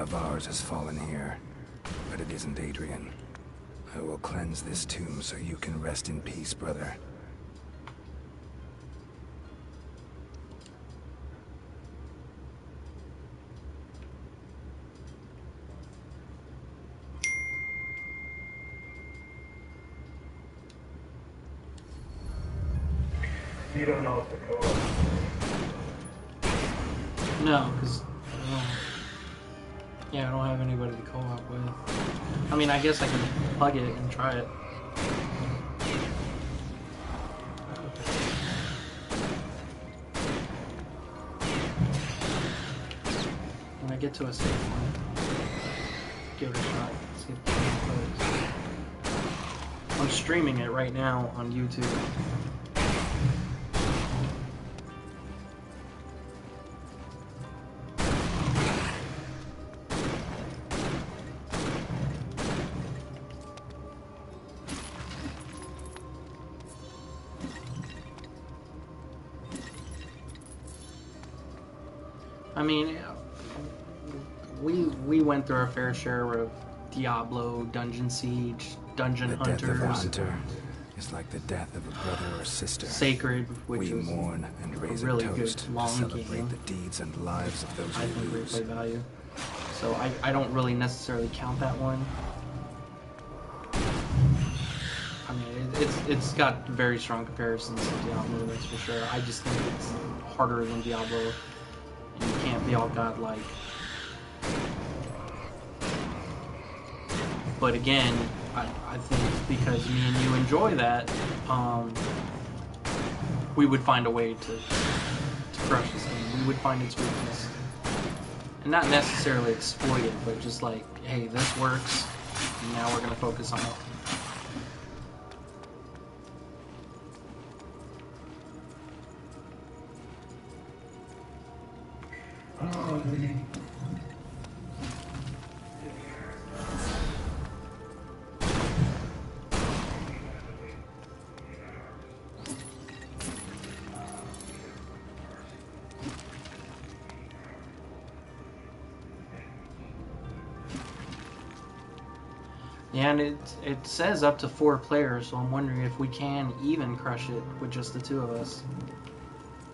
of ours has fallen here, but it isn't Adrian. I will cleanse this tomb so you can rest in peace, brother. You don't know if the co-op. No, because yeah, I don't have anybody to co-op with. I mean, I guess I can plug it and try it. When I get to a safe point, give it a shot. See if it plays. I'm streaming it right now on YouTube. I mean, we went through our fair share of Diablo, Dungeon Siege, Dungeon Hunters. The death of a hunter is like the death of a brother or sister. Sacred, which we is mourn and raise a really a toast good long to celebrate game. the deeds and lives of those I we think lose. replay value. So I don't really necessarily count that one. I mean, it's got very strong comparisons to Diablo, that's for sure. I just think it's harder than Diablo. And you can't be all godlike. But again, I think because me and you enjoy that, we would find a way to crush this game. We would find its weakness. And not necessarily exploit it, but just like, hey, this works, and now we're going to focus on it. Yeah, and it says up to 4 players, so I'm wondering if we can even crush it with just the 2 of us.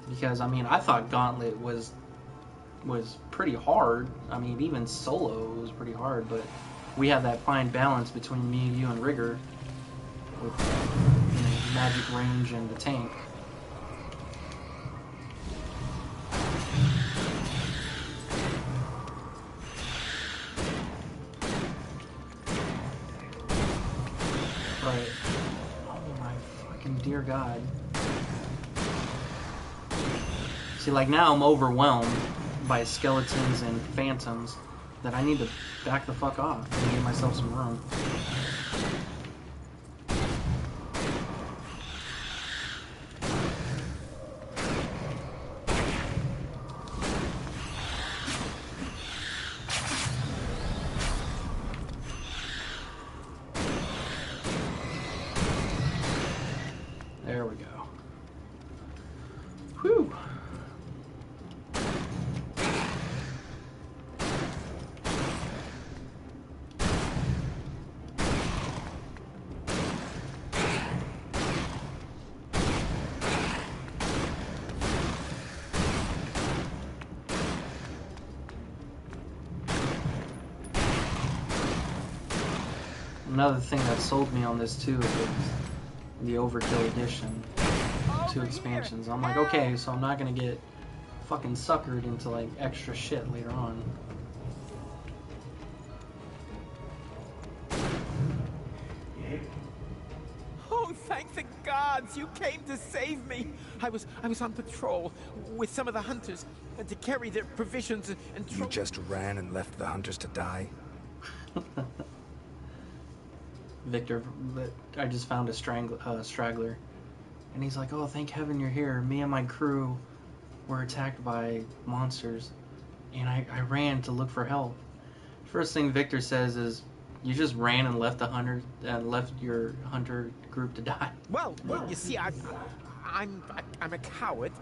Because, I mean, I thought Gauntlet was pretty hard. I mean, even solo was pretty hard, but we have that fine balance between me, you, and Rigger with magic range and the tank. Right. Oh my fucking dear God. See, like now I'm overwhelmed by skeletons and phantoms that I need to back the fuck off and give myself some room. There we go. Whew. Another thing that sold me on this too is the Overkill Edition. 2 expansions. I'm like, okay, so I'm not gonna get fucking suckered into like extra shit later on. Oh, thank the gods! You came to save me. I was on patrol with some of the hunters to carry their provisions and. You just ran and left the hunters to die? Victor, I just found a straggler. And he's like, oh, thank heaven you're here. Me and my crew were attacked by monsters. And I ran to look for help. First thing Victor says is, you just ran and left the hunter, left your hunter group to die. Well, you see, I'm a coward,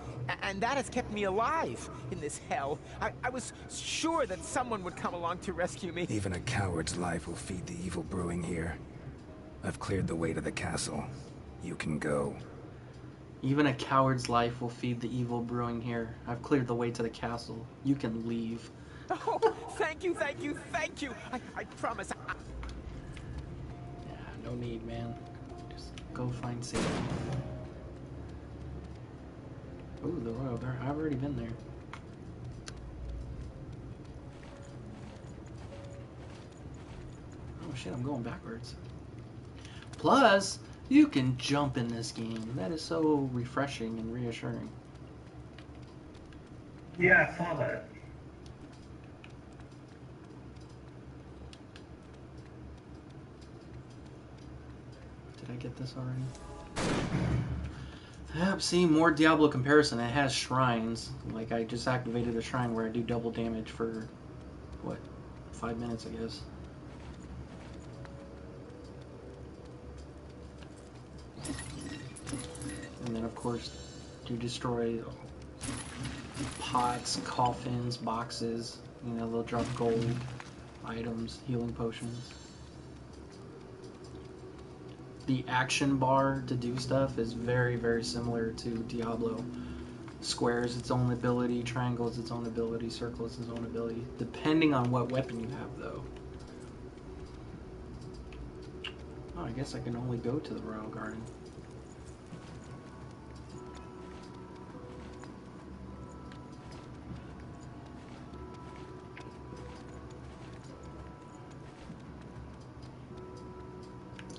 and that has kept me alive in this hell. I was sure that someone would come along to rescue me. Even a coward's life will feed the evil brewing here. I've cleared the way to the castle. You can go. Even a coward's life will feed the evil brewing here. I've cleared the way to the castle. You can leave. Oh, thank you, thank you, thank you. I promise. Yeah, no need, man. Just go find safety. Ooh, the royal guard. I've already been there. Oh shit, I'm going backwards. Plus, you can jump in this game. That is so refreshing and reassuring. Yeah, I saw that. Did I get this already? Yep, see, more Diablo comparison. It has shrines. Like, I just activated a shrine where I do double damage for, what, 5 minutes, I guess. And then, of course, you destroy pots, coffins, boxes. You know, they'll drop gold, items, healing potions. The action bar to do stuff is very, very similar to Diablo. Square is its own ability, triangle is its own ability, circle is its own ability, depending on what weapon you have, though. Oh, I guess I can only go to the Royal Garden.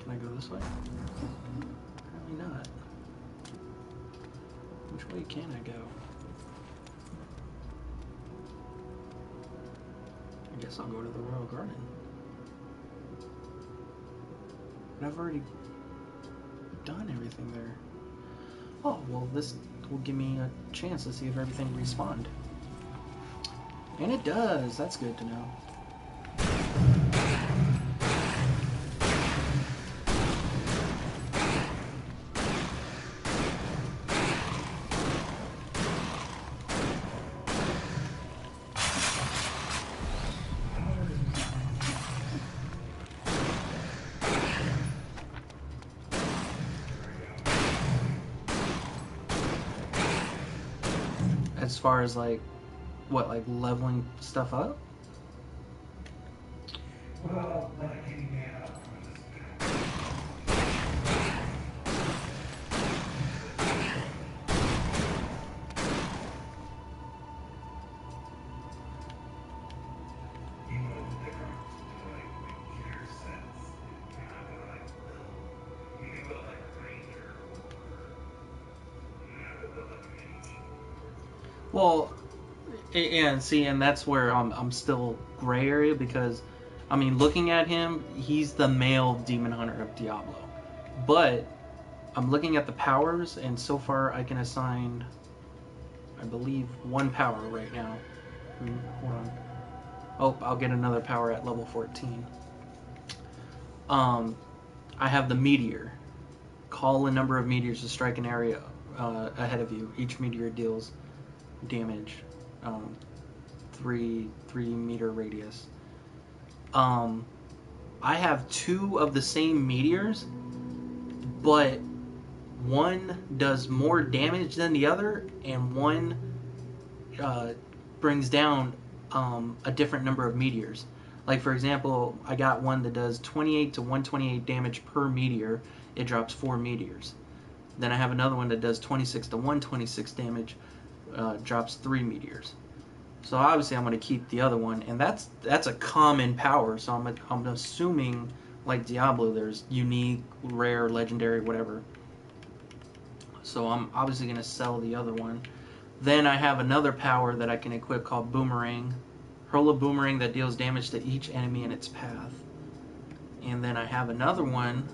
Can I go this way? Apparently not. Which way can I go? I guess I'll go to the Royal Garden. But I've already done everything there. Oh, well, this will give me a chance to see if everything respawned. And it does. That's good to know. As far as like, what, like leveling stuff up? Well, like getting mana from this. You know the difference to like make your sense. Kind of like you can build like a ranger or you have to build like a mage. Well, and see, and that's where I'm still gray area because, I mean, looking at him, he's the male demon hunter of Diablo. But I'm looking at the powers, and so far I can assign, I believe, 1 power right now. Hold on. Oh, I'll get another power at level 14. I have the meteor. Call a number of meteors to strike an area ahead of you. Each meteor deals damage, 3 meter radius. I have 2 of the same meteors, but one does more damage than the other, and one brings down a different number of meteors. Like, for example, I got one that does 28 to 128 damage per meteor. It drops 4 meteors. Then I have another one that does 26 to 126 damage, drops 3 meteors. So obviously I'm going to keep the other one, and that's a common power. So I'm assuming, like Diablo, there's unique, rare, legendary, whatever. So I'm obviously going to sell the other one. Then I have another power that I can equip called Boomerang. Hurl a boomerang that deals damage to each enemy in its path. And then I have another one,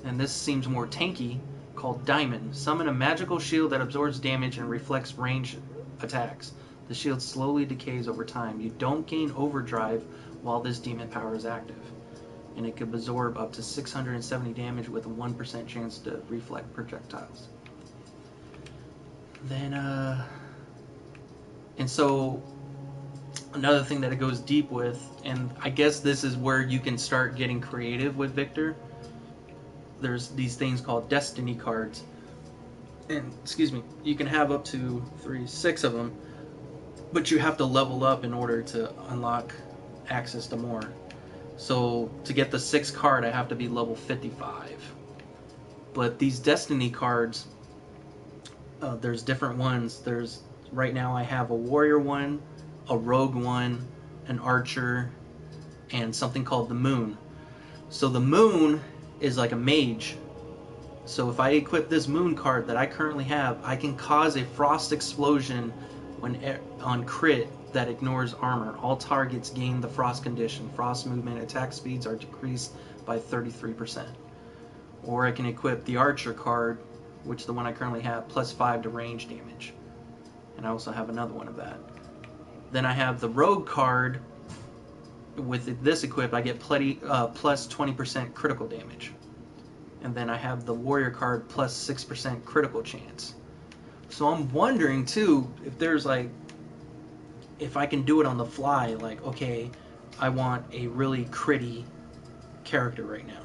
and this seems more tanky, called Diamond. Summon a magical shield that absorbs damage and reflects range attacks. The shield slowly decays over time. You don't gain overdrive while this demon power is active. And it could absorb up to 670 damage with a 1% chance to reflect projectiles. Then, and so another thing that it goes deep with, and I guess this is where you can start getting creative with Victor. There's these things called destiny cards, and excuse me, you can have up to 6 of them, but you have to level up in order to unlock access to more. So to get the 6th card, I have to be level 55. But these destiny cards, there's different ones. There's right now I have a warrior one, a rogue one, an archer, and something called the moon. So the moon is like a mage. So if I equip this moon card that I currently have, I can cause a frost explosion on crit that ignores armor. All targets gain the frost condition. Frost movement attack speeds are decreased by 33%. Or I can equip the archer card, which is the one I currently have, +5 to range damage. And I also have another one of that. Then I have the rogue card. With this equipped, I get plus 20% critical damage. And then I have the warrior card plus 6% critical chance. So I'm wondering too if there's like, if I can do it on the fly, like, okay, I want a really critty character right now.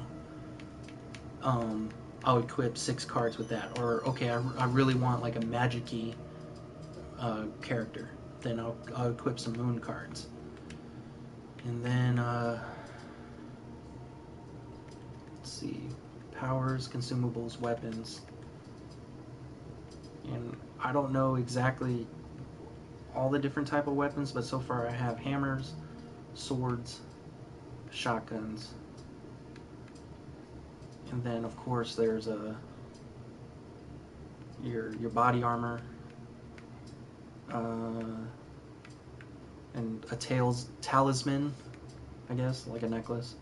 I'll equip 6 cards with that. Or okay, I really want like a magic-y character. Then I'll equip some moon cards. And then let's see, powers, consumables, weapons. And I don't know exactly all the different type of weapons, but so far I have hammers, swords, shotguns, and then of course there's your body armor, and a talisman, I guess, like a necklace.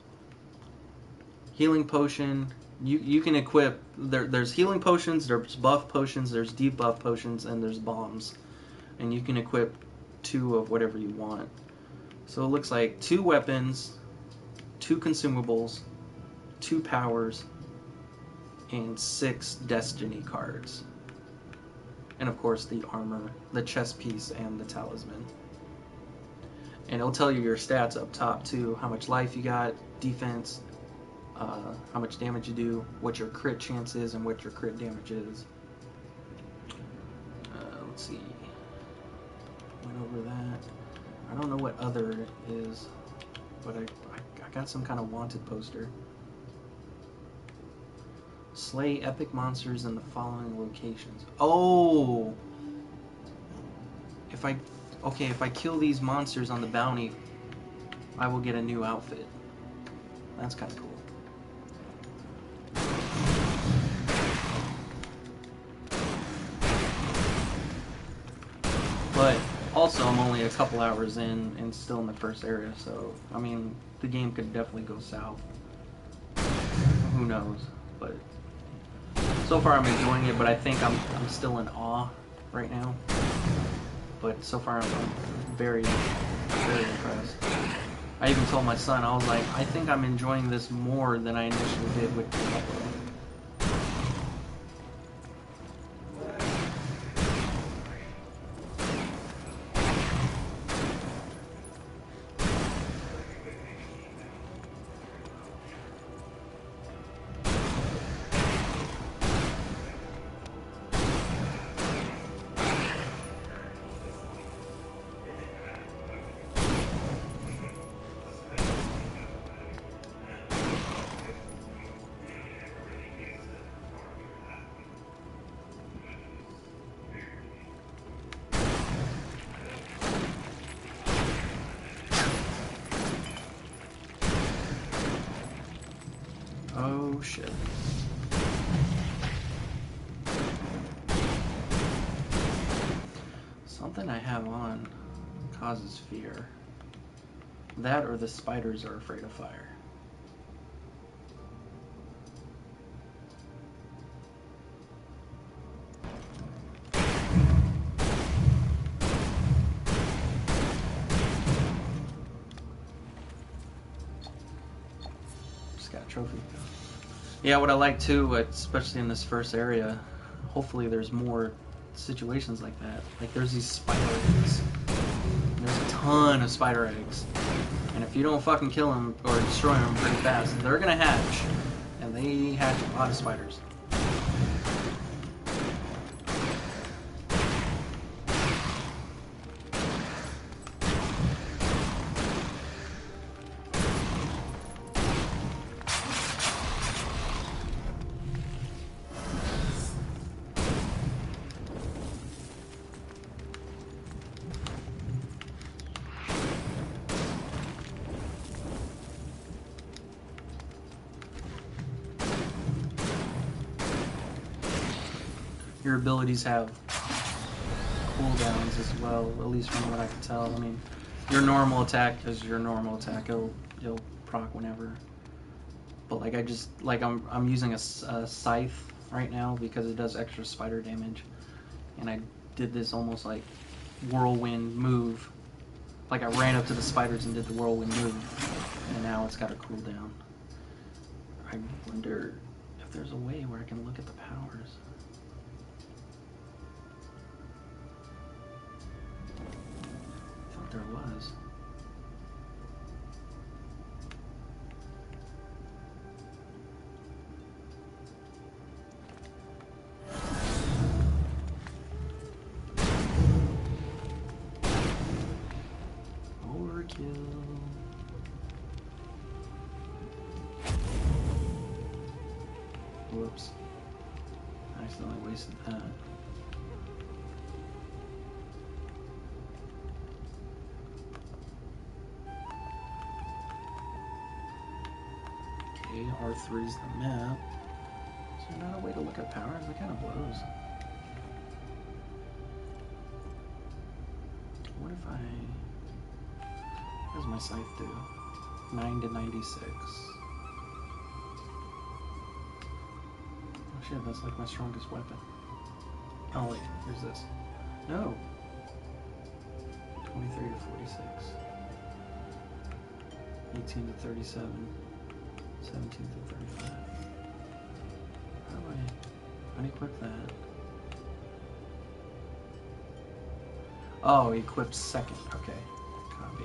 Healing potion. You can equip. There's healing potions, there's buff potions, there's debuff potions, and there's bombs. And you can equip 2 of whatever you want. So it looks like 2 weapons, 2 consumables, 2 powers, and 6 destiny cards. And of course the armor, the chest piece, and the talisman. And it'll tell you your stats up top too, how much life you got, defense, how much damage you do, what your crit chance is, and what your crit damage is. Let's see. Went over that. I don't know what other is, but I got some kind of wanted poster. Slay epic monsters in the following locations. Oh! If I kill these monsters on the bounty, I will get a new outfit. That's kind of cool. But also, I'm only a couple hours in and still in the first area, so I mean, the game could definitely go south. Who knows? But so far, I'm enjoying it. But I think I'm still in awe right now. But so far, I'm very, very impressed. I even told my son, I was like, I think I'm enjoying this more than I initially did with the upload. Oh shit. Something I have on causes fear. That or the spiders are afraid of fire. Just got a trophy. Yeah, what I like too, especially in this first area, hopefully there's more situations like that. Like there's these spider eggs. There's a ton of spider eggs, and if you don't fucking kill them or destroy them pretty fast, they're gonna hatch, and they hatch a lot of spiders. Your abilities have cooldowns as well, at least from what I can tell. I mean, your normal attack is your normal attack. You'll proc whenever. But like I'm using a scythe right now because it does extra spider damage, and I did this almost like whirlwind move. Like I ran up to the spiders and did the whirlwind move, and now it's got a cooldown. I wonder if there's a way where I can look at the powers. There was. Overkill. Whoops. I accidentally wasted that. R3 is the map. Is there not a way to look at powers? That kind of blows. What if I... What does my scythe do? 9 to 96. Oh shit, that's like my strongest weapon. Oh wait, here's this. No! 23 to 46. 18 to 37. 17 to 35. How do I unequip that? Oh, equipped second. Okay. Copy.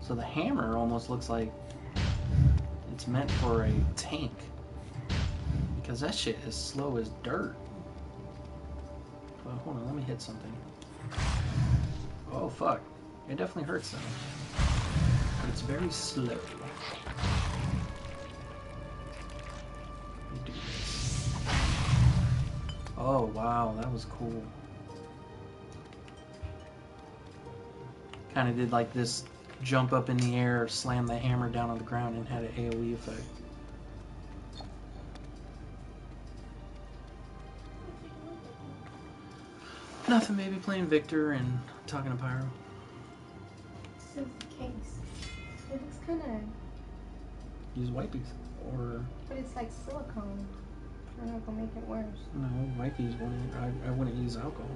So the hammer almost looks like it's meant for a tank. Because that shit is slow as dirt. Well, hold on, let me hit something. Oh, fuck. It definitely hurts though. But it's very slow. Let me do this. Oh, wow, that was cool. Kind of did like this jump up in the air, slam the hammer down on the ground, and had an AoE effect. Nothing, maybe playing Victor and talking to Pyro. This is the case. It looks kind of... Use wipes. Or... But it's like silicone. I'm not gonna make it worse. No, wipes wouldn't. I wouldn't use alcohol.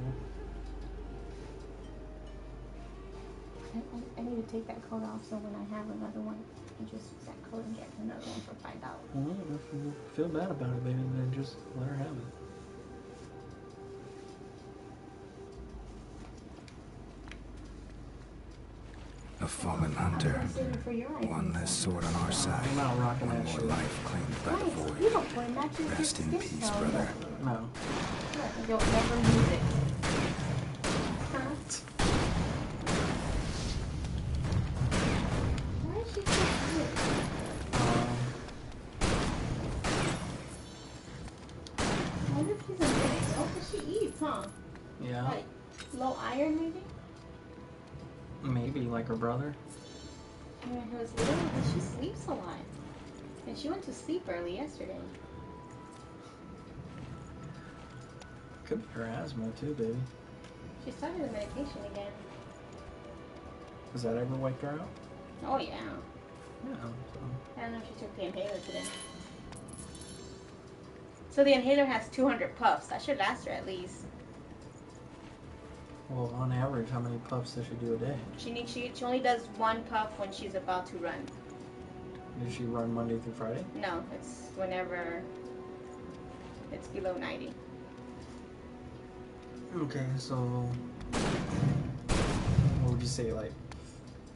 I need to take that coat off so when I have another one, I just use that coat and get another one for $5. Well, if you feel bad about it, baby, then just let her have it. A fallen hunter. One less sword on our side. I'm not rocking One that more shit. life claimed by the Nice, void. beautiful. It matches Rest your in skin peace, tone. brother. No. Look, you'll never use it. Huh? Why is she so cute? I wonder if she's a mix. Oh, 'cause she eats, huh? Yeah. Like, low iron, maybe? Maybe like her brother. When I was little, but she sleeps a lot. And she went to sleep early yesterday. Could be her asthma too, baby. She started the medication again. Has that ever wiped her out? Oh, yeah. Yeah. So. I don't know if she took the inhaler today. So the inhaler has 200 puffs. That should last her at least. Well, on average, how many puffs does she do a day? She only does one puff when she's about to run. Does she run Monday through Friday? No, it's whenever it's below 90. Okay, so what would you say, like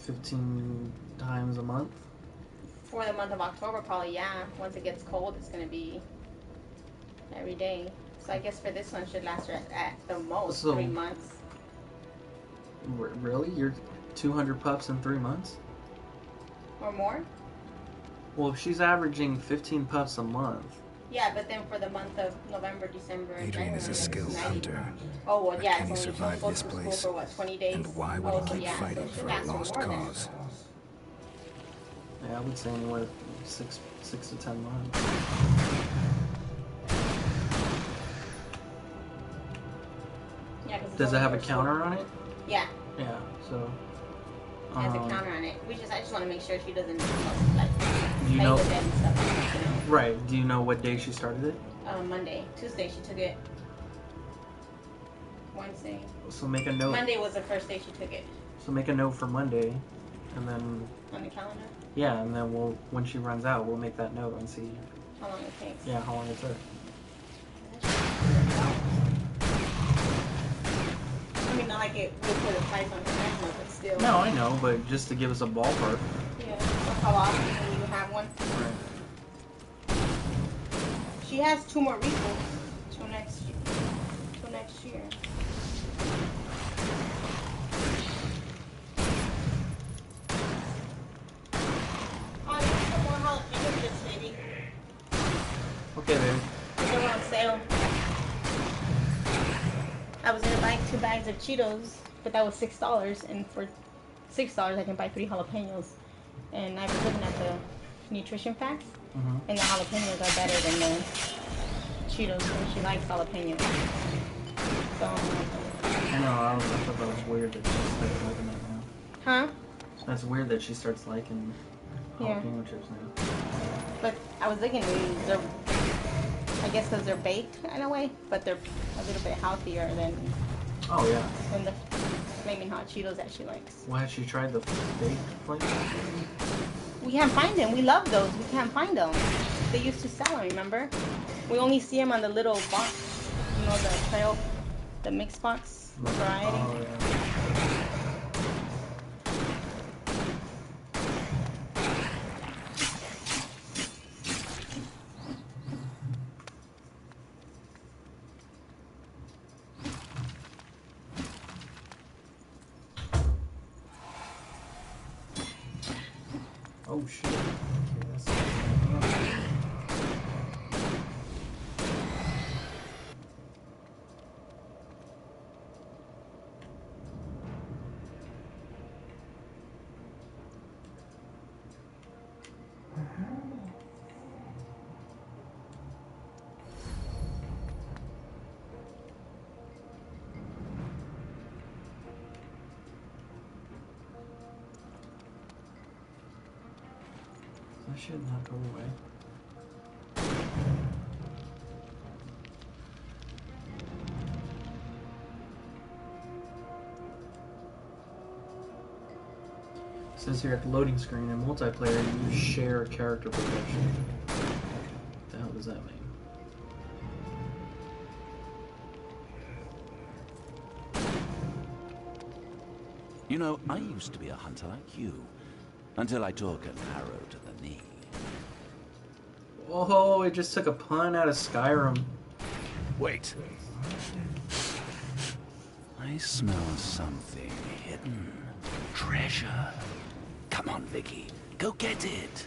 15 times a month? For the month of October, probably, yeah. Once it gets cold, it's going to be every day. So I guess for this one, should last her at the most So- 3 months. Really? You're 200 puffs in 3 months? Or more? Well, if she's averaging 15 puffs a month, Yeah, but then for the month of November, December, and Adrian is a January, skilled it's 90. hunter. Oh, well, But yeah, can he so she'll survive go this to school place? for what, 20 days? And why would Oh, he so keep yeah, so fighting she'll for a last lost more then. cause? yeah, I would say anywhere 6 to 10 months. Yeah, 'cause it's Does it only have a for school. counter on it? Yeah, Yeah, so. it has a counter on it. I just want to make sure she doesn't, like, Do you play know? with it and stuff like that, you know? Right. Do you know what day she started it? Monday. Tuesday she took it. Wednesday. So make a note. Monday was the first day she took it So make a note for Monday, and then on the calendar. yeah, and then when she runs out, we'll make that note and see How long it takes. how long it took. I mean, not like it would put a price on the but still. No, I know, but just to give us a ballpark. Yeah. So how often will you have one? Right. She has 2 more refills till next year. Oh, I need some more jalapeno chips, baby. Okay, baby. They were on sale. I was gonna buy 2 bags of Cheetos, but that was $6, and for $6 I can buy 3 jalapenos. And I was looking at the nutrition facts, Mhm. and the jalapenos are better than the Cheetos, and she likes jalapenos. So, I know. I thought that was weird that she started liking that now. huh? That's weird that she starts liking Yeah. jalapeno chips now. But I was looking, they're, I guess because they're baked in a way, but they're a little bit healthier than Oh yeah. the flaming hot Cheetos that she likes. Well, has she tried the baked flavor? We can't find them. We love those. We can't find them. They used to sell them, remember? We only see them on the little box, you know, the trail, the mix box variety. Oh yeah. Oh shit. Okay, that's... That should not go away. It says here at the loading screen in multiplayer, you share character progression. What the hell does that mean? You know, I used to be a hunter like you, until I took an arrow to the knee. Oh, it just took a pun out of Skyrim. Wait. I smell something hidden. Treasure. Come on, Vicky. Go get it.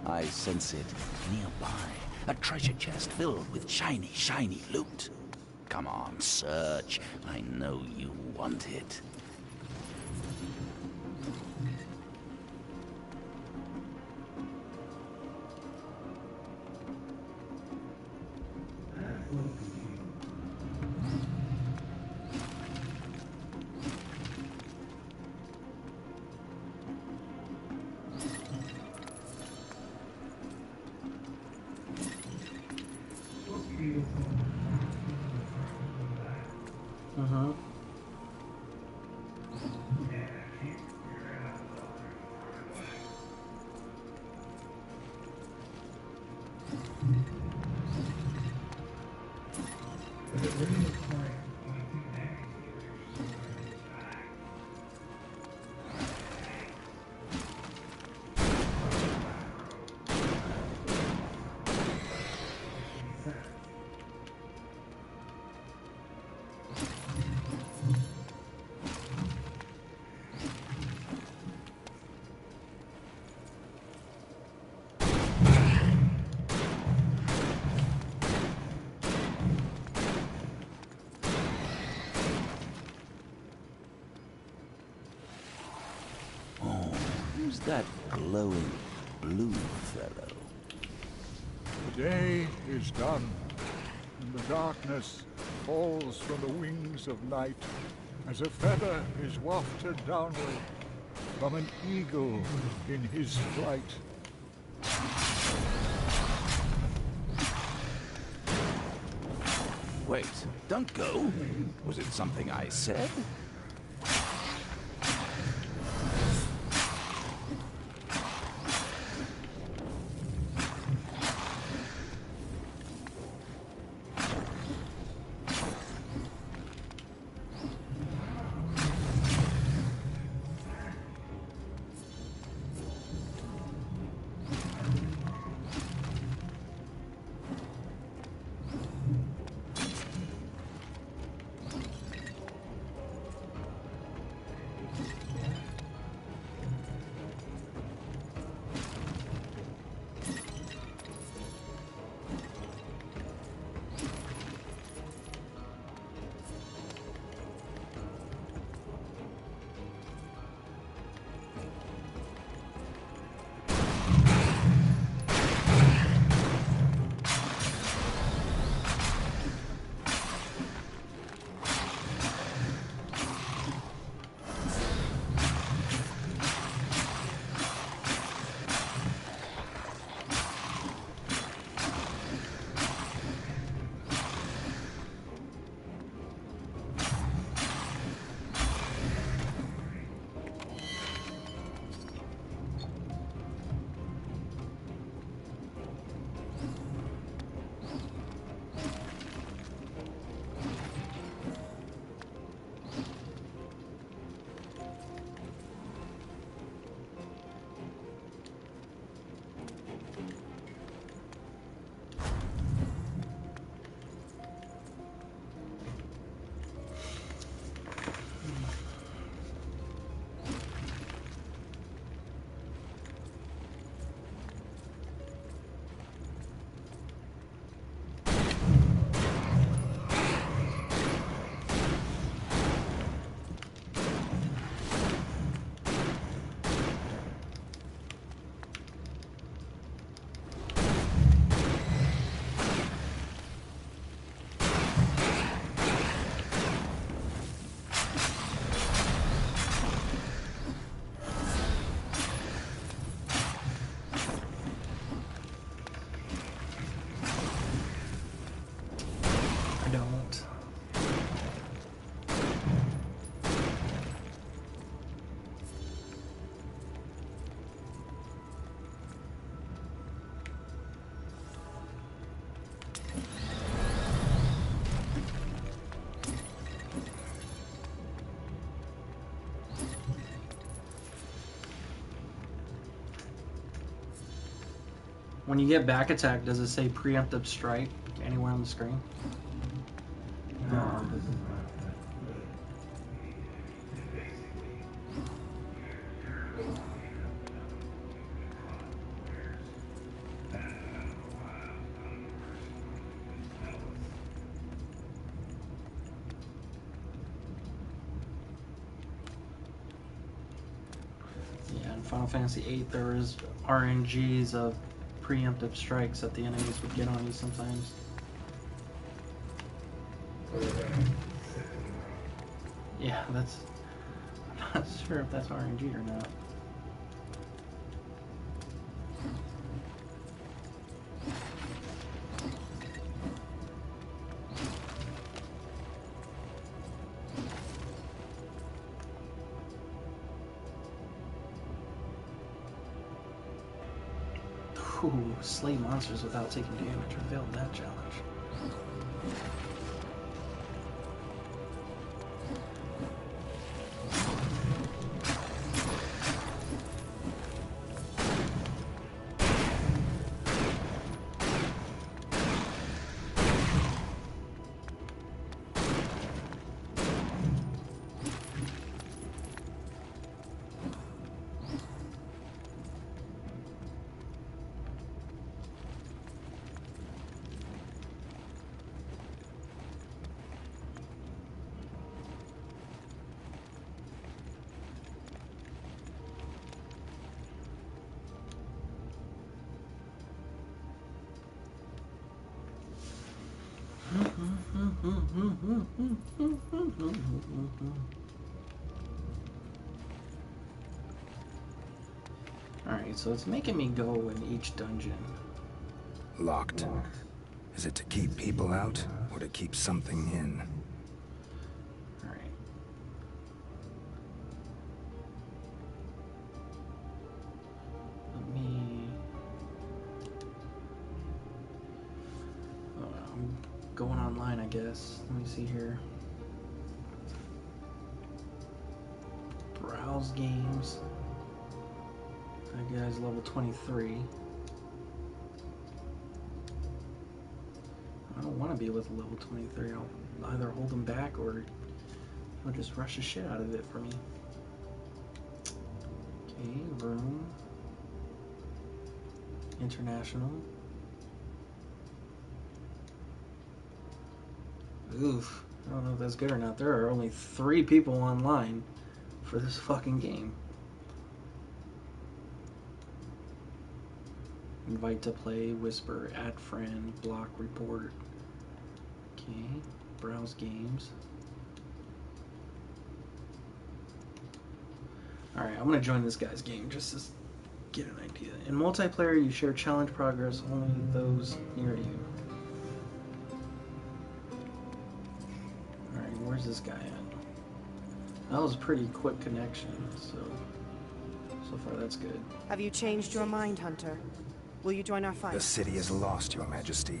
I sense it nearby. A treasure chest filled with shiny, shiny loot. Come on, search. I know you want it. Mm-hmm. Who's that glowing blue fellow? The day is done, and the darkness falls from the wings of night as a feather is wafted downward from an eagle in his flight. Wait, don't go. Was it something I said? When you get back attack, does it say preemptive strike anywhere on the screen? No, this is not that. Yeah, in Final Fantasy VIII, there was RNGs of preemptive strikes that the enemies would get on you sometimes. Yeah, that's... I'm not sure if that's RNG or not. Ooh, slay monsters without taking damage. I failed that challenge. Alright, so it's making me go in each dungeon. Locked. Is it to keep people out, or to keep something in? Alright. Let me... I'm going online, I guess. Let me see here. Browse games. That guy's level 23. I don't want to be with a level 23. I'll either hold him back or he'll just rush the shit out of it for me. Okay, room. International. Oof. I don't know if that's good or not. There are only 3 people online for this fucking game. Invite to play, whisper, add friend, block, report. Okay, browse games. Alright, I'm gonna join this guy's game just to get an idea. In multiplayer, you share challenge progress, only those near you. Alright, where's this guy at? That was a pretty quick connection, so far that's good. Have you changed your mind, Hunter? Will you join our fight? The city is lost, Your Majesty.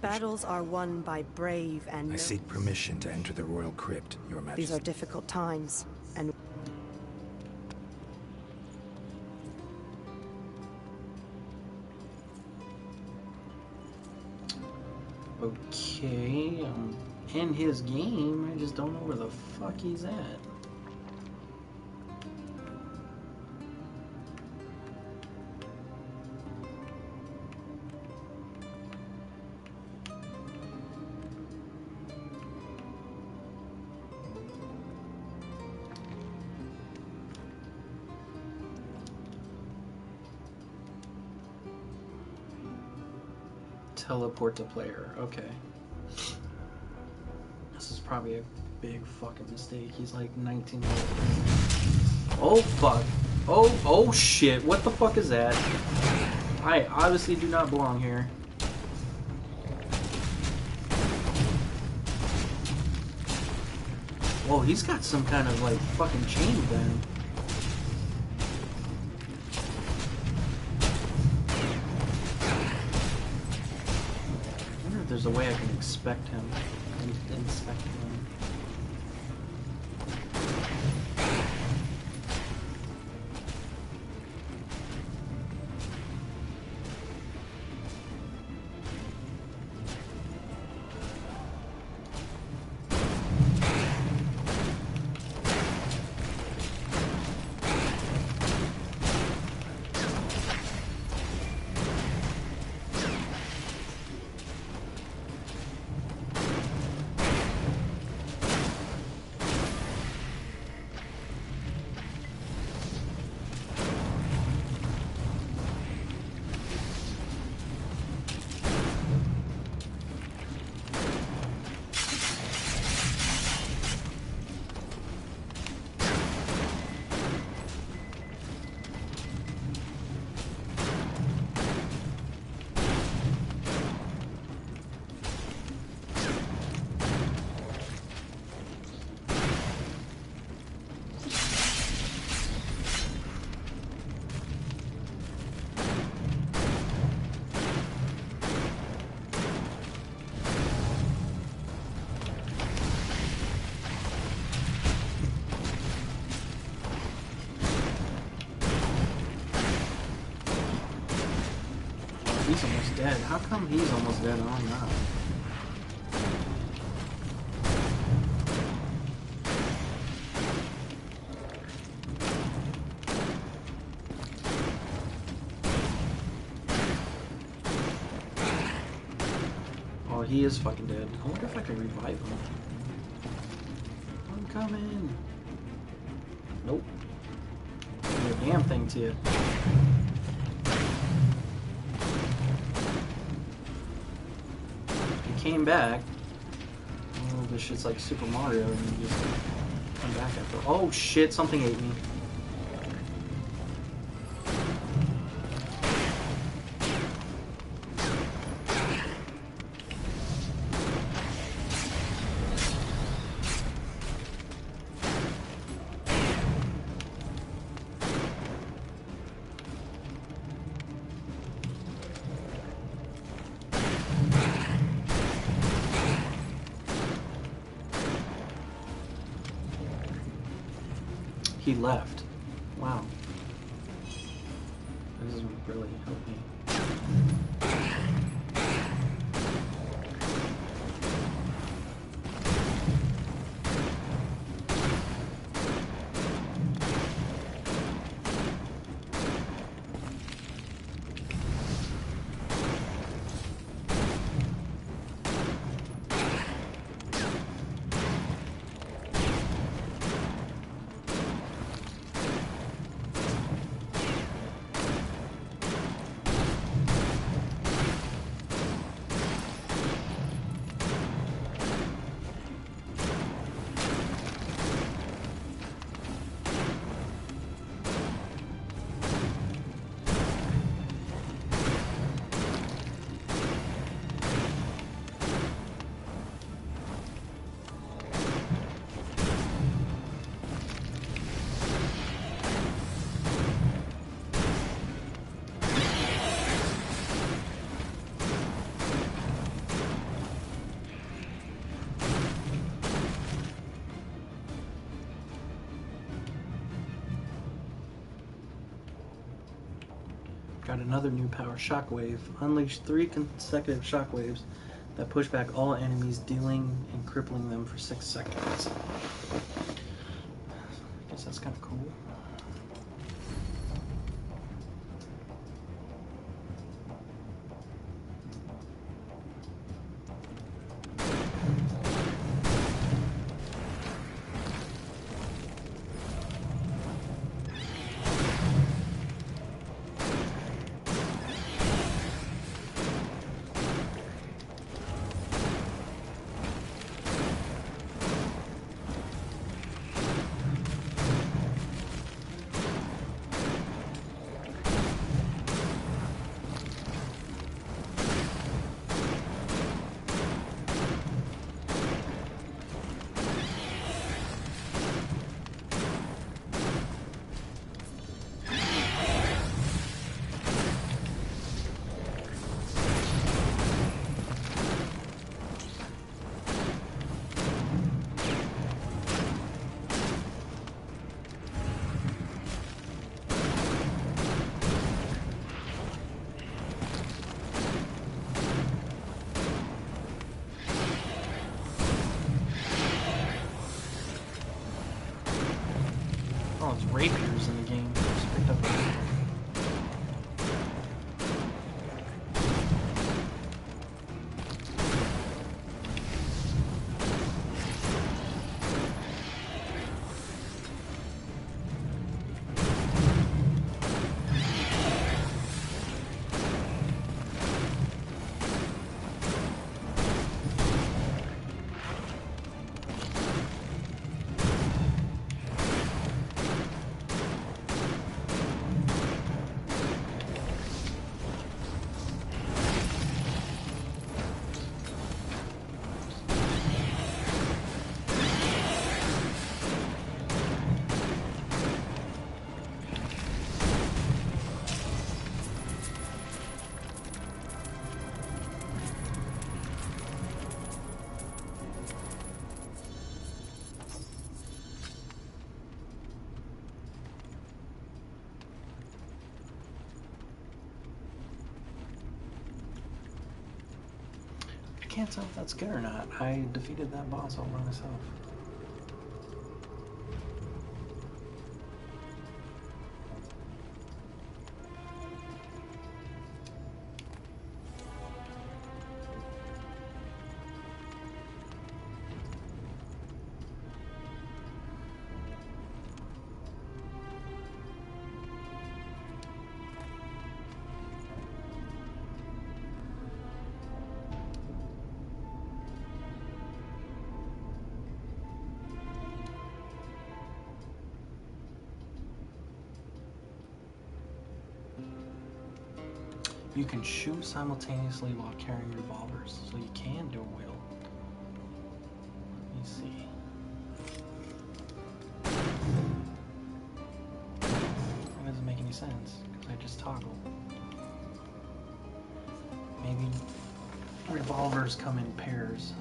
Battles are won by brave and... I seek permission to enter the royal crypt, Your Majesty. These are difficult times, and... Okay, I'm in his game, I just don't know where the fuck he's at. Teleport to player, okay. This is probably a big fucking mistake. He's like 19 years old. Oh fuck. Oh shit. What the fuck is that? I obviously do not belong here. Whoa, he's got some kind of like fucking chain gun. There's a way I can inspect him. Inspect him. he's almost dead. How come he's almost dead and I'm not? Oh, he is fucking dead. I wonder if I can revive him. I'm coming. Nope. Can't do a damn thing to you. Came back. Oh, this shit's like Super Mario, and you just come back after. Oh shit! Something ate me. He left. Wow. This doesn't really help me. Got another new power, Shockwave. Unleash 3 consecutive shockwaves that push back all enemies, dealing and crippling them for 6 seconds. I guess that's kind of cool. Oh, it's rapiers in the game. Just picked up a... can't tell if that's good or not. I defeated that boss all by myself. You can shoot simultaneously while carrying revolvers, so you can dual wield. Let me see. That doesn't make any sense, because I just toggle. Maybe revolvers come in pairs.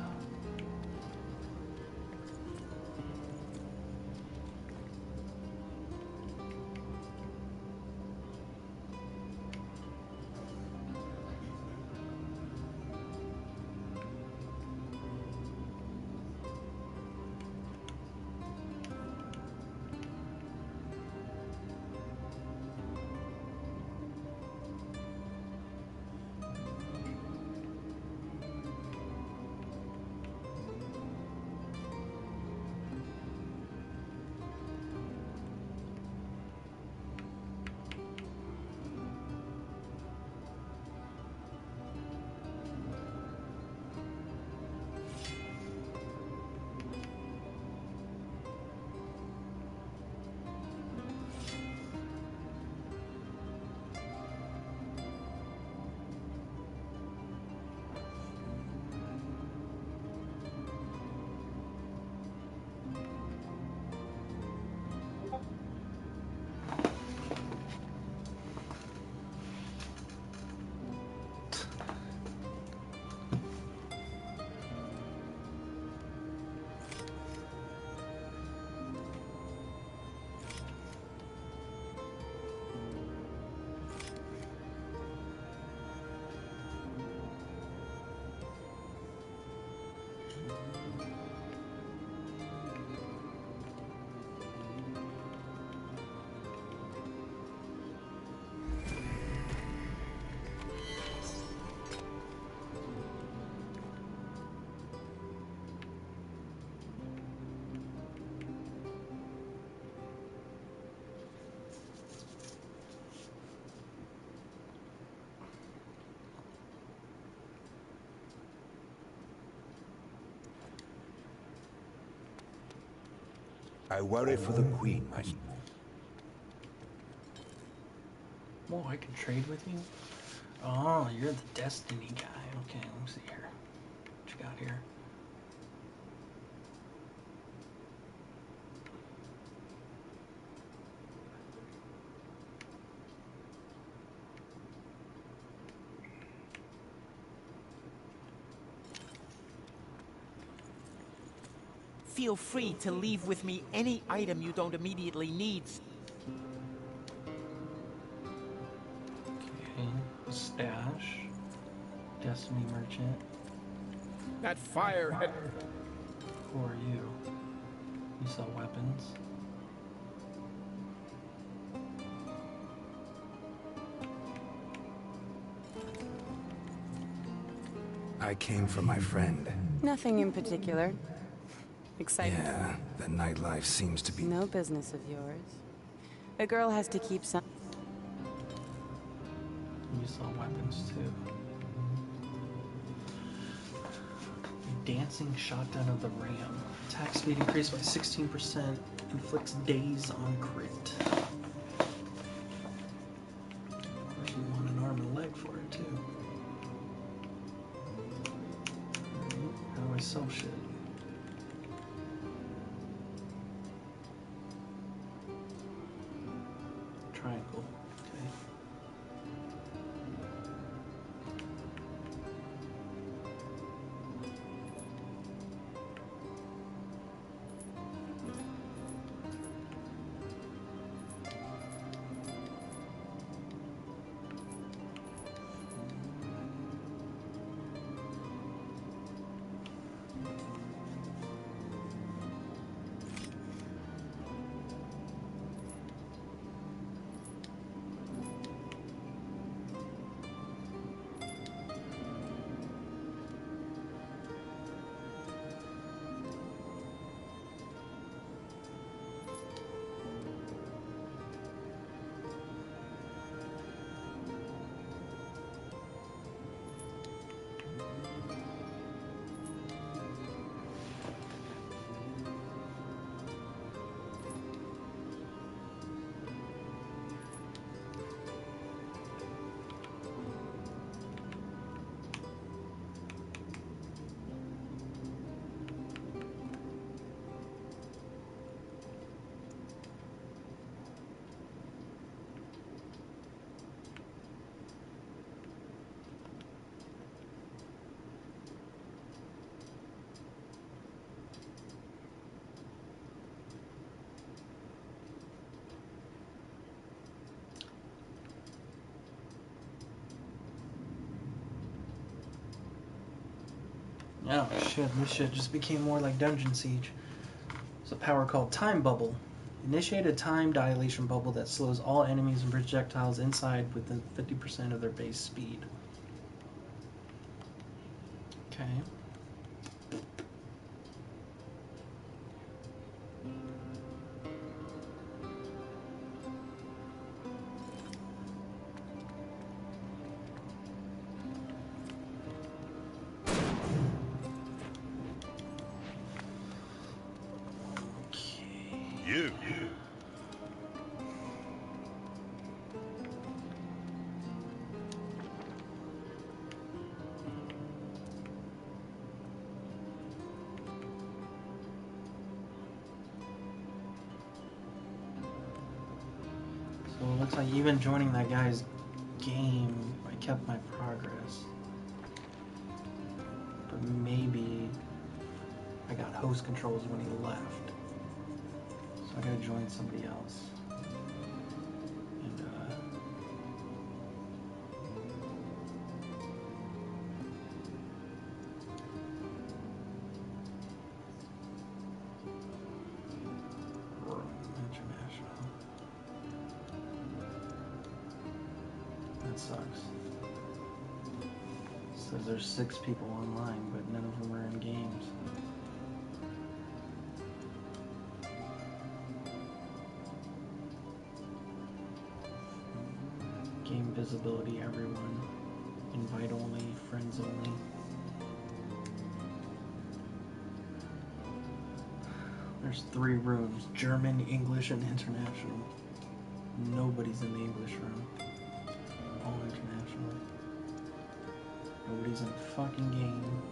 I worry for the Queen, my... Whoa, I can trade with you? Oh, you're the Destiny guy. Okay, let me see here. What you got here? Feel free to leave with me any item you don't immediately need. Okay, stash. Destiny merchant. That fire had... Who are you? You sell weapons. I came for my friend. Nothing in particular. Excited. Yeah, the nightlife seems to be... No business of yours. A girl has to keep some... You sell weapons too. Dancing shotgun of the ram. Attack speed increased by 16%. Inflicts daze on crit. Of course, you want an arm and a leg for it too. I always sell shit. Triangle. Okay. Oh shit, this shit just became more like Dungeon Siege. It's a power called Time Bubble. Initiate a time dilation bubble that slows all enemies and projectiles inside within 50% of their base speed. Okay. You. So it looks like even joining that guy's game, I kept my progress. But maybe I got host controls when he left. So I gotta join somebody else. And international. That sucks. Says there's 6 people online, but none of them are in games. Game visibility, everyone. Invite only, friends only. There's 3 rooms, German, English, and international. Nobody's in the English room. All international. Nobody's in the fucking game.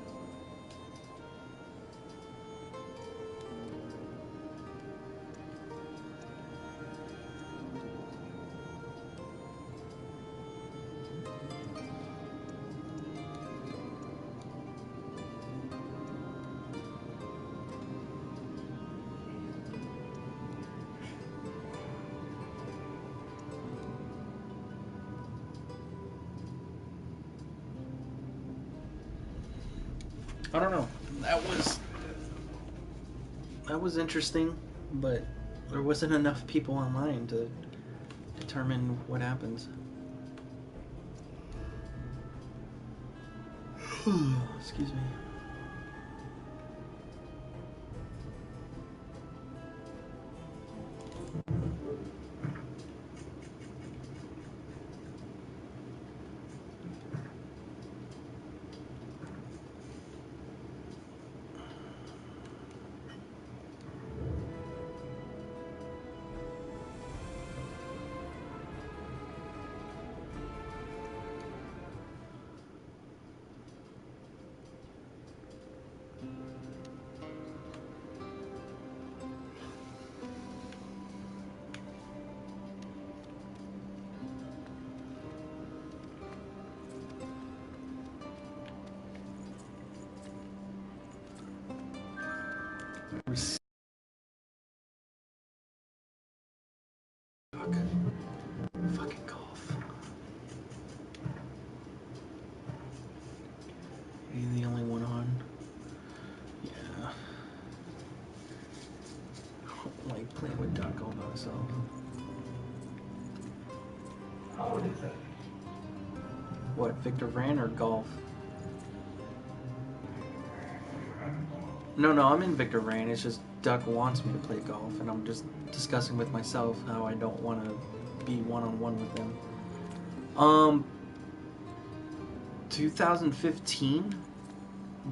I don't know. That was interesting, but there wasn't enough people online to determine what happens. Excuse me. Fucking golf. Are you the only one on? Yeah. I don't like playing with Duck all by myself. What is it? What, Victor Vran or golf? No, I'm in Victor Vran. It's just Duck wants me to play golf, and I'm just discussing with myself how I don't want to be one-on-one with him. 2015,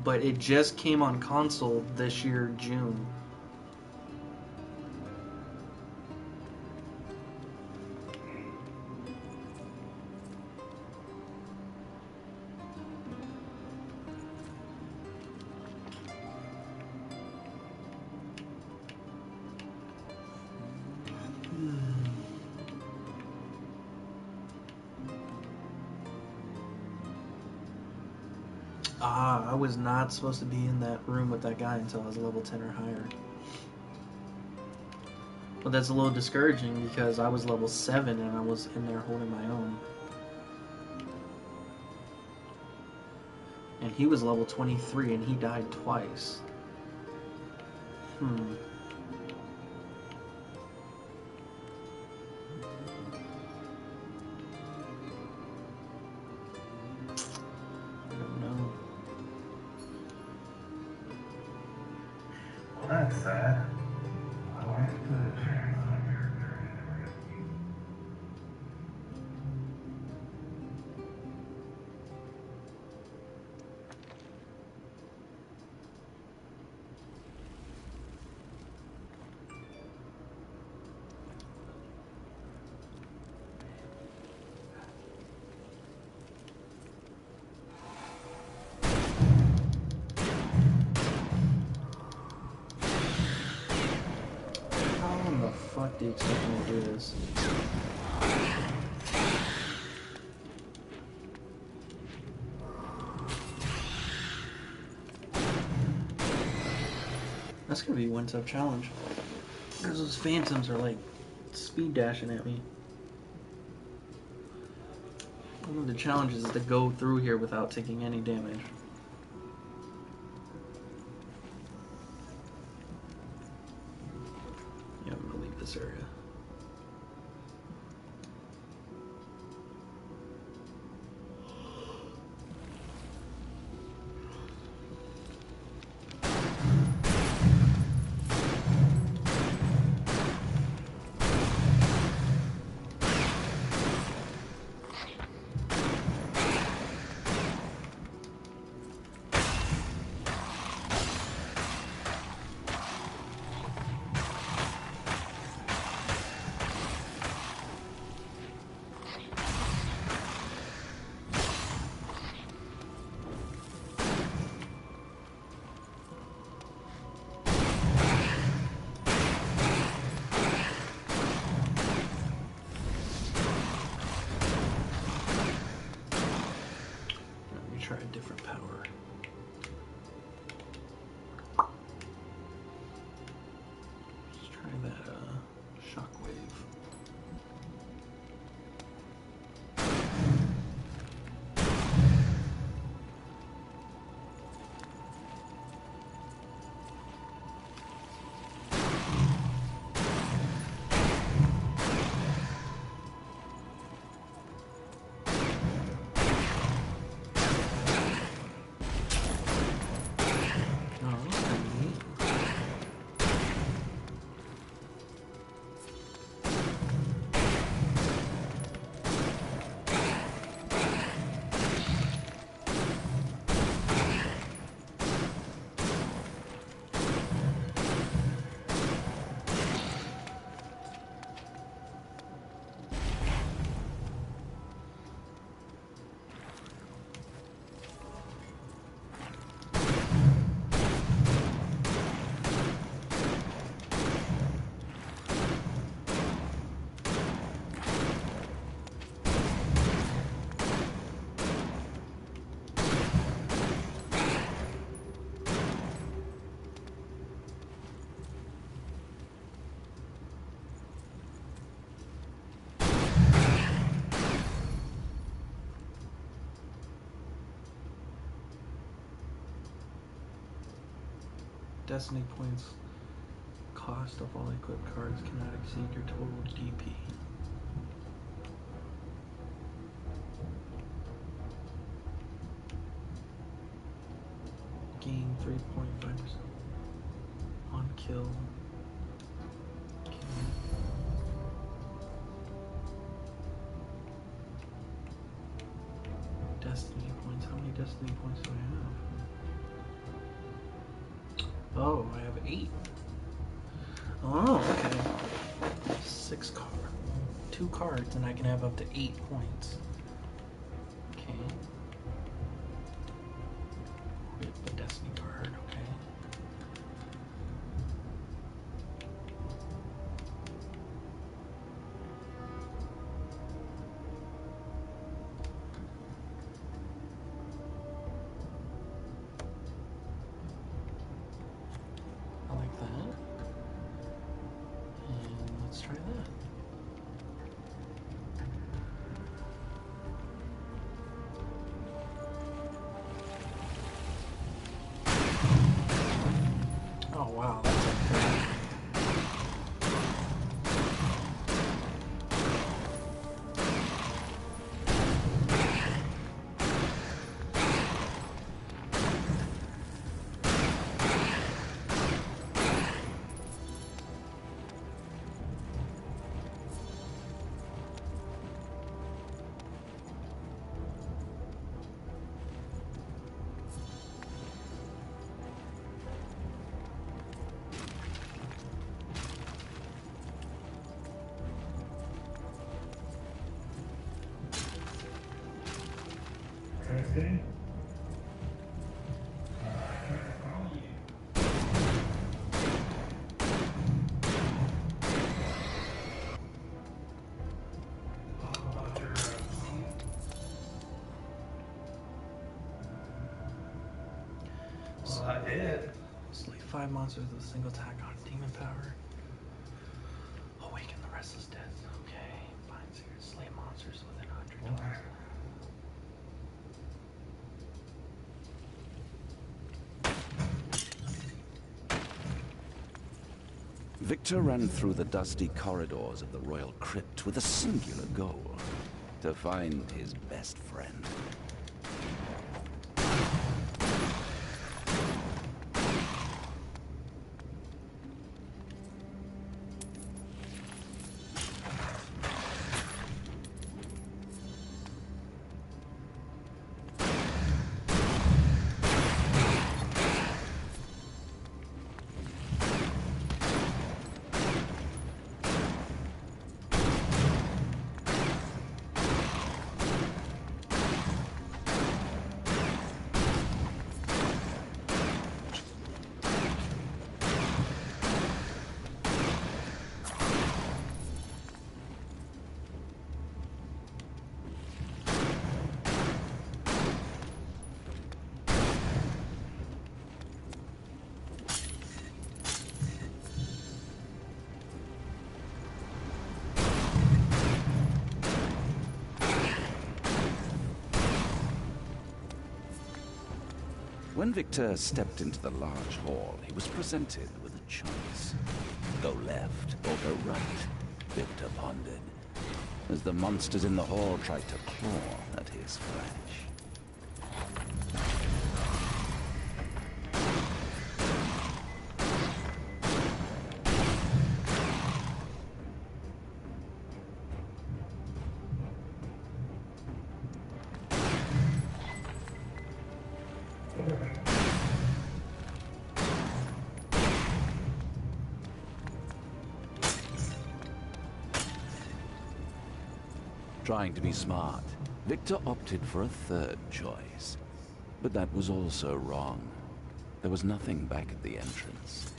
but it just came on console this year, June. I was not supposed to be in that room with that guy until I was level 10 or higher. But that's a little discouraging because I was level 7 and I was in there holding my own. And he was level 23 and he died twice. Hmm. I don't know. Well, that's sad. I always stood a chance on a character I never got to use. How in the fuck do you expect me to do this? That's gonna be one tough challenge. Because those phantoms are like speed dashing at me. One of the challenges is to go through here without taking any damage. Yeah, I'm gonna leave this area. Try a different power. Let's try that shockwave. Destiny points cost of all equipped cards cannot exceed your total DP. Gain 3.5% on kill. Destiny points. How many Destiny points do I have? Oh, I have 8. Oh, okay. 6 cards. 2 cards, and I can have up to 8 points. Okay. Equip the Destiny card, okay. I like that. And let's try that. Oh wow, that's okay. Thursday? So I did. Slay 5 monsters with a single attack on demon power. Awaken the restless death. Okay. Find secret slay monsters within 100 dollars. Victor ran through the dusty corridors of the royal crypt with a singular goal: to find his best friend. When Victor stepped into the large hall, he was presented with a choice. Go left or go right, Victor pondered, as the monsters in the hall tried to claw at his flesh. Trying to be smart, Victor opted for a third choice. But that was also wrong. There was nothing back at the entrance.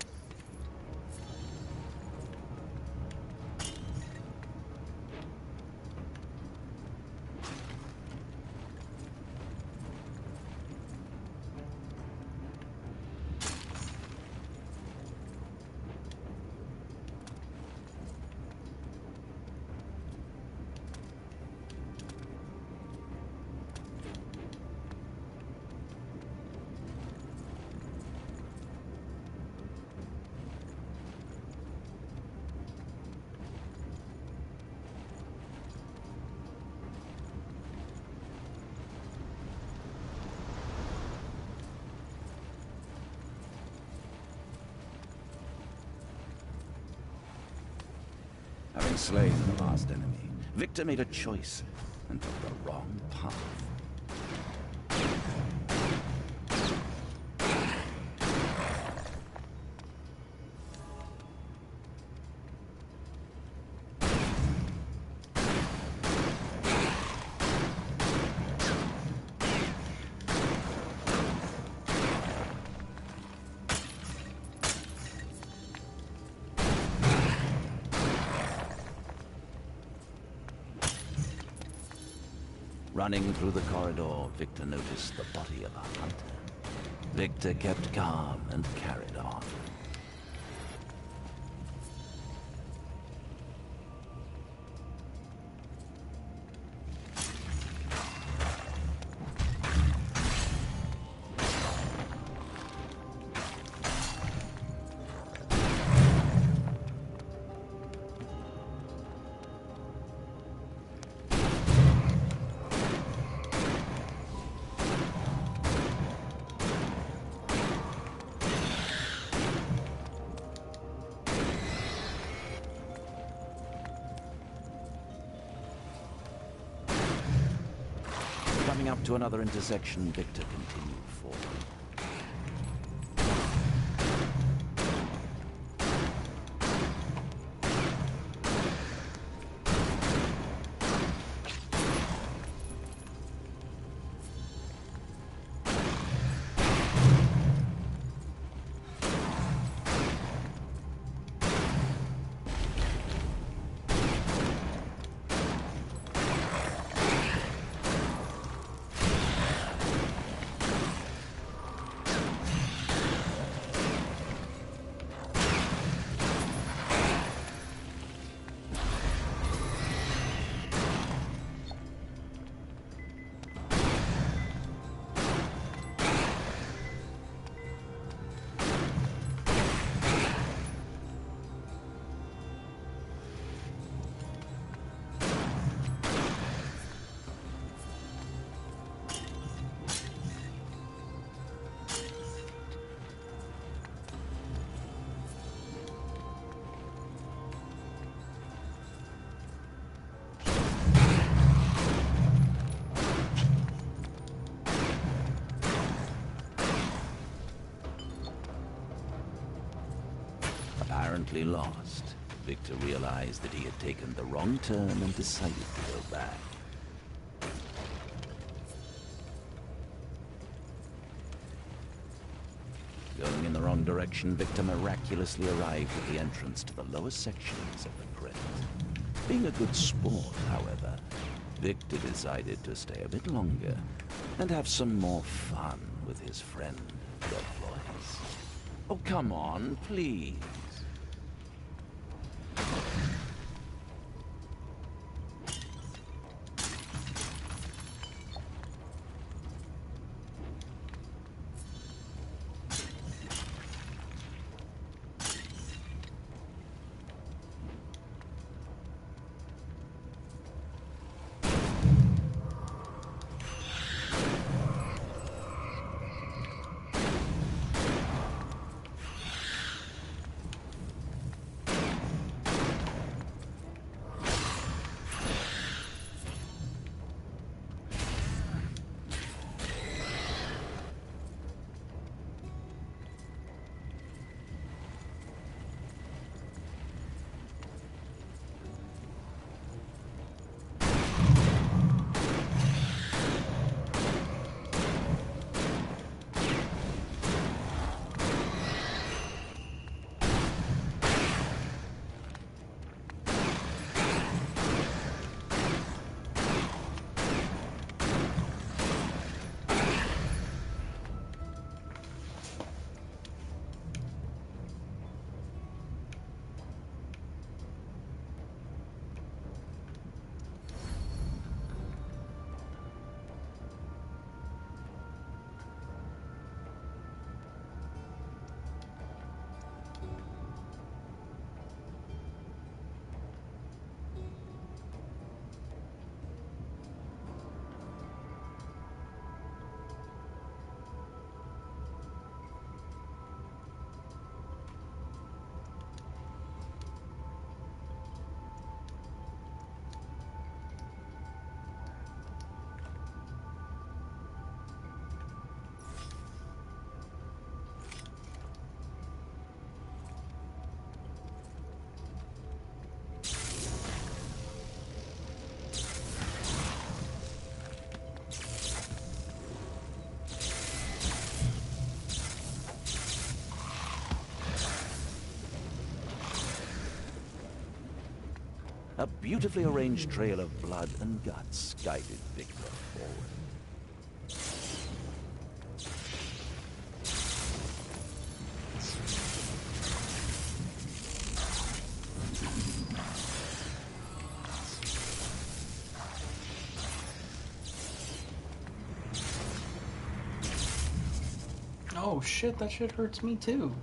Having slain the last enemy, Victor made a choice and took the wrong path. Running through the corridor, Victor noticed the body of a hunter. Victor kept calm and carried on. up to another intersection, Victor continued forward. Apparently lost, Victor realized that he had taken the wrong turn and decided to go back. Going in the wrong direction, Victor miraculously arrived at the entrance to the lower sections of the crypt. Being a good sport, however, Victor decided to stay a bit longer and have some more fun with his friend, the voice. Oh, come on, please. A beautifully arranged trail of blood and guts guided Victor forward. Oh shit, that shit hurts me too.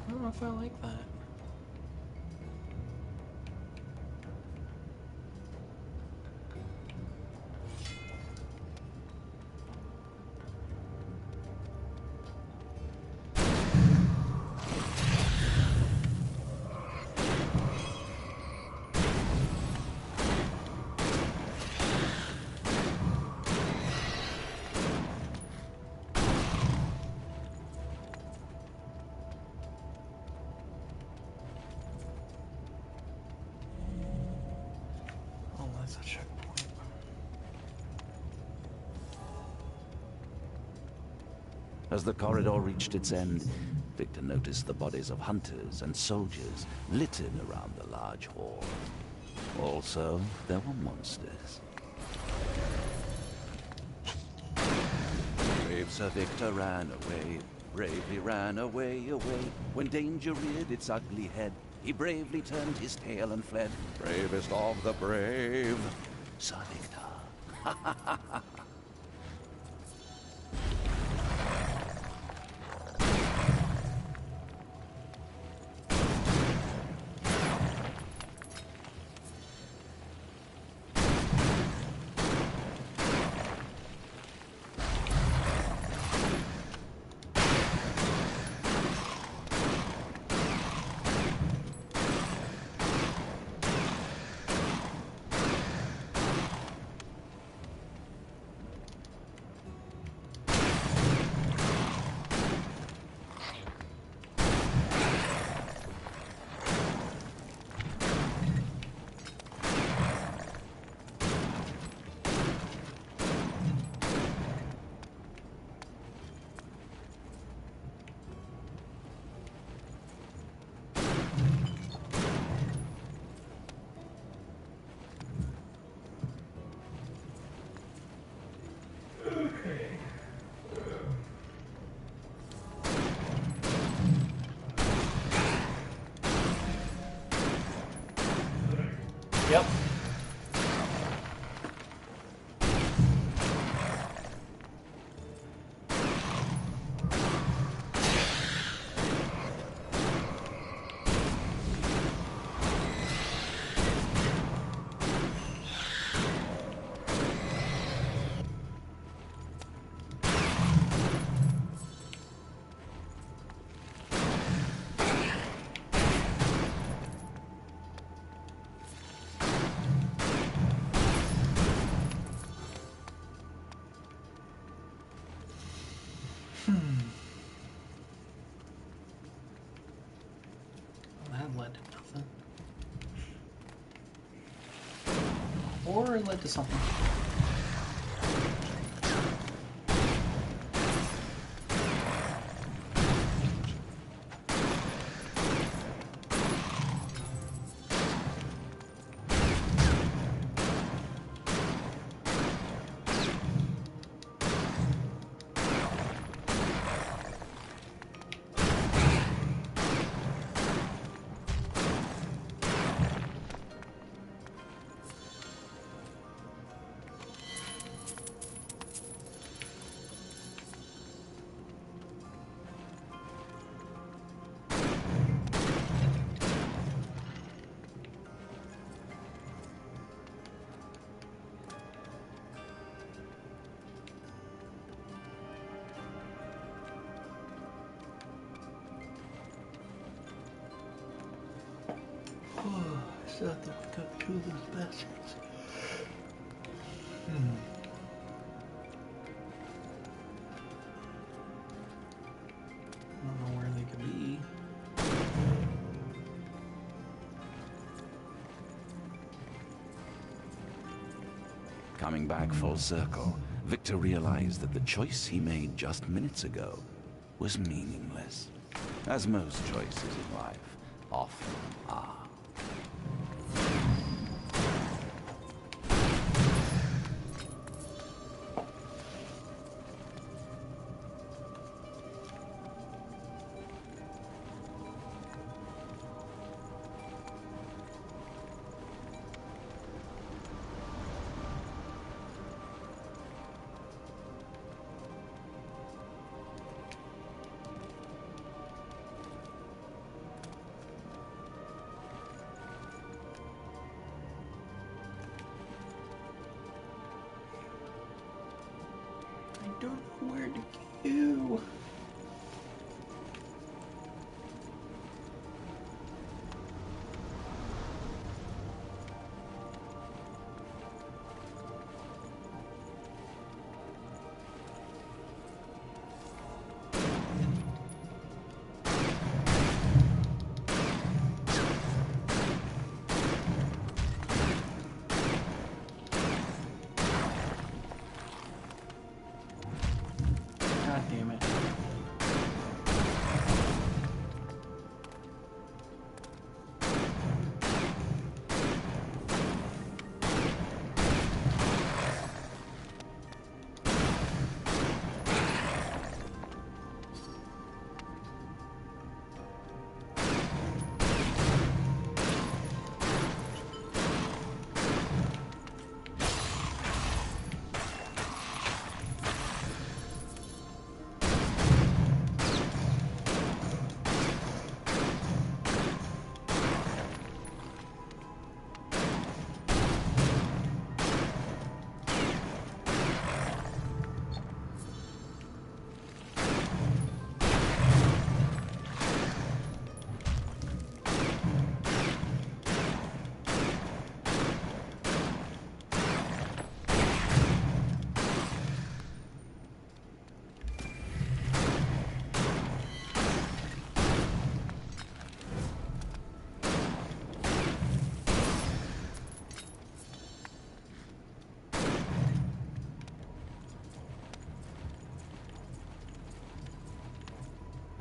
I don't know if I like that. that's a checkpoint. As the corridor reached its end, Victor noticed the bodies of hunters and soldiers littered around the large hall. Also, there were monsters. Brave Sir Victor ran away, bravely ran away, away. When danger reared its ugly head, he bravely turned his tail and fled. Bravest of the brave, Sir Victor. Yep. That led to nothing. Or it led to something. So I think we got two of those bastards. I don't know where they could be. Coming back full circle, Victor realized that the choice he made just minutes ago was meaningless, as most choices in life often are. I don't know where to go.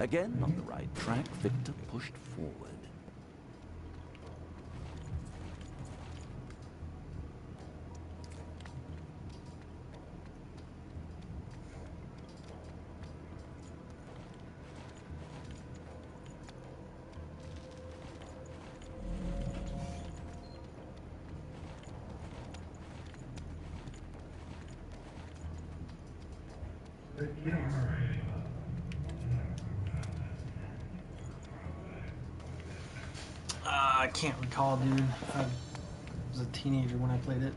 Again on the right track, Victor pushed forward. I can't recall, dude. I was a teenager when I played it.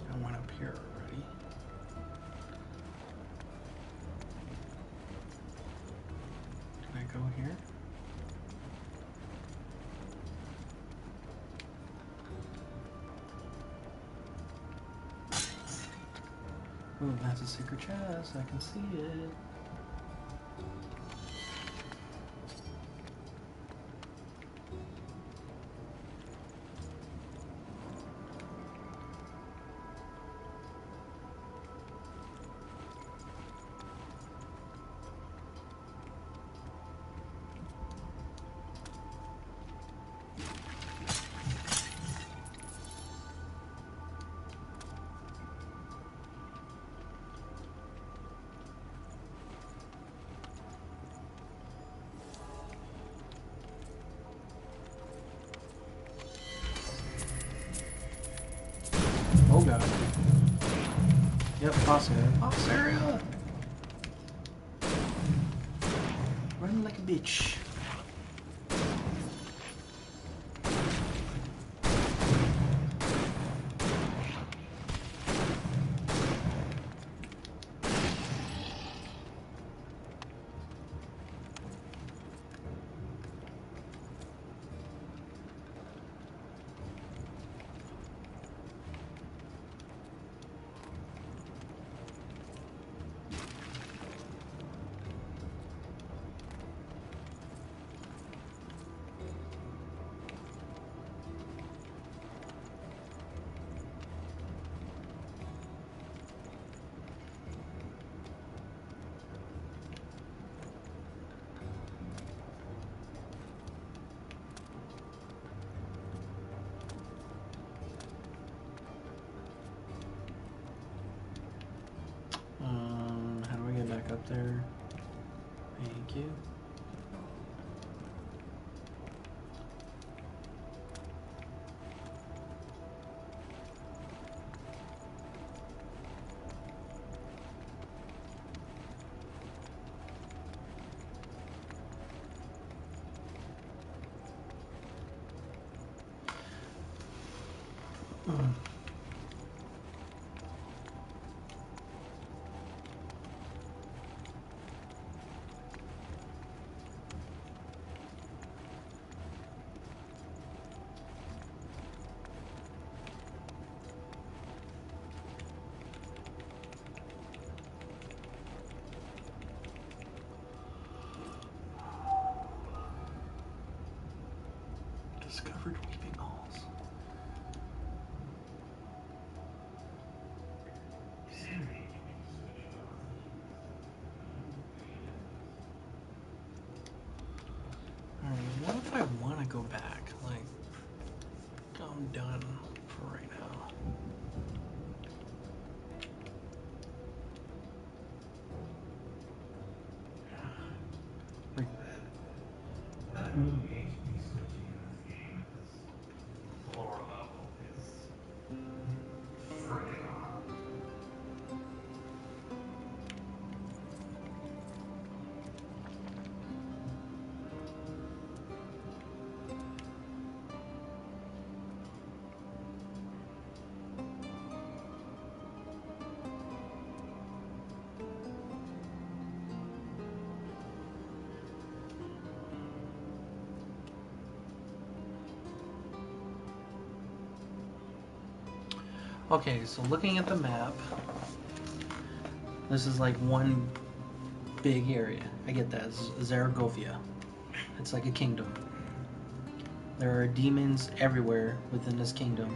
I went up here already. Can I go here? Ooh, that's a secret chest. I can see it. Oh god. Yep, boss area. Boss area! Running like a bitch. How do I get back up there? Thank you. Discovered weeping halls. Alright, what if I want to go back? Like, I'm done for right now. Floor level is freaking awesome. Okay, so looking at the map, this is like one big area. I get that. Zaragoza. It's like a kingdom. There are demons everywhere within this kingdom,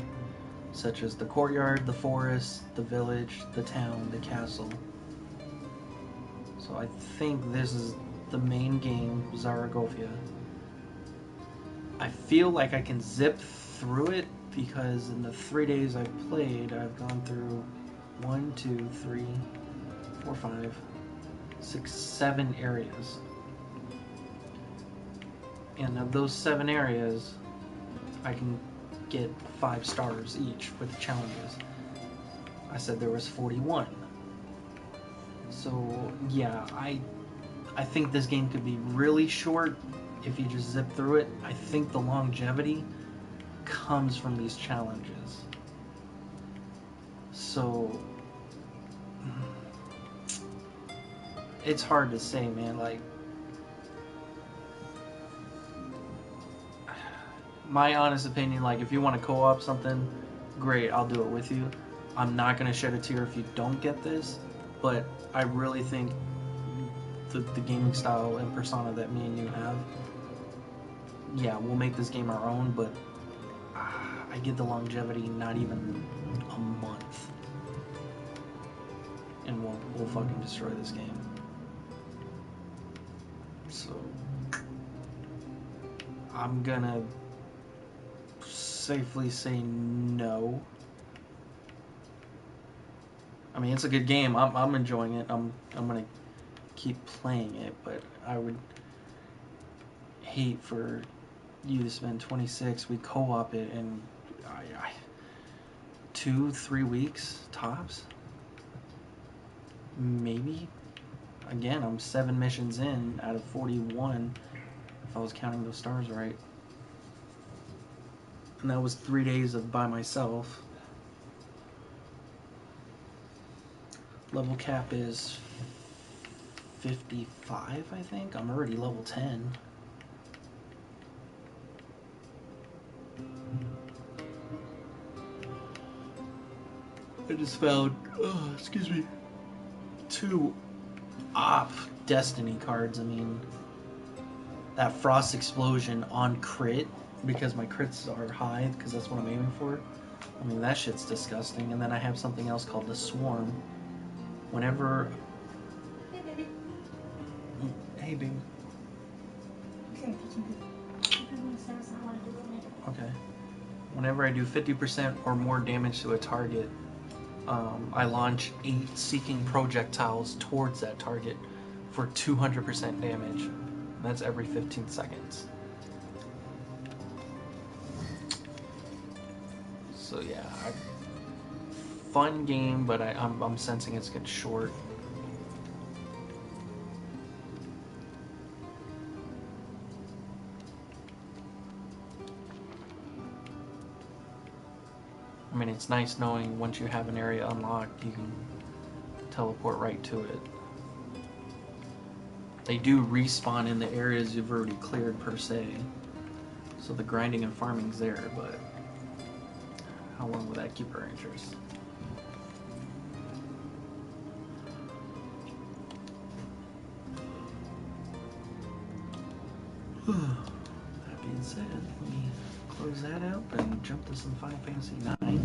such as the courtyard, the forest, the village, the town, the castle. So I think this is the main game, Zaragoza. I feel like I can zip through it because in the 3 days I've played, I've gone through 1, 2, 3, 4, 5, 6, 7 areas. And of those 7 areas, I can get 5 stars each for the challenges. I said there was 41. So yeah, I think this game could be really short if you just zip through it. I think the longevity comes from these challenges. So it's hard to say, man. Like, my honest opinion, like, if you want to co-op something, great, I'll do it with you. I'm not gonna shed a tear if you don't get this, but I really think the gaming style and persona that me and you have, yeah, we'll make this game our own, but I get the longevity, not even a month, and we'll fucking destroy this game. So I'm gonna safely say no. I mean, it's a good game. I'm enjoying it. I'm gonna keep playing it, but I would hate for you to spend 26. We co-op it in 2-3 weeks tops, maybe. Again, I'm 7 missions in out of 41, if I was counting those stars right. And that was 3 days of by myself. Level cap is 55, I think. I'm already level 10. I just found, excuse me, 2 op destiny cards. I mean, that frost explosion on crit, because my crits are high, because that's what I'm aiming for. I mean, that shit's disgusting. And then I have something else called the swarm. Whenever... Hey, baby. Okay. Whenever I do 50% or more damage to a target, I launch 8 seeking projectiles towards that target for 200% damage. And that's every 15 seconds. So yeah, fun game, but I'm sensing it's getting short. I mean, it's nice knowing once you have an area unlocked, you can teleport right to it. They do respawn in the areas you've already cleared per se, so the grinding and farming's there, but how long will that keep our interest? That being said, let me close that out and jump to some Final Fantasy IX.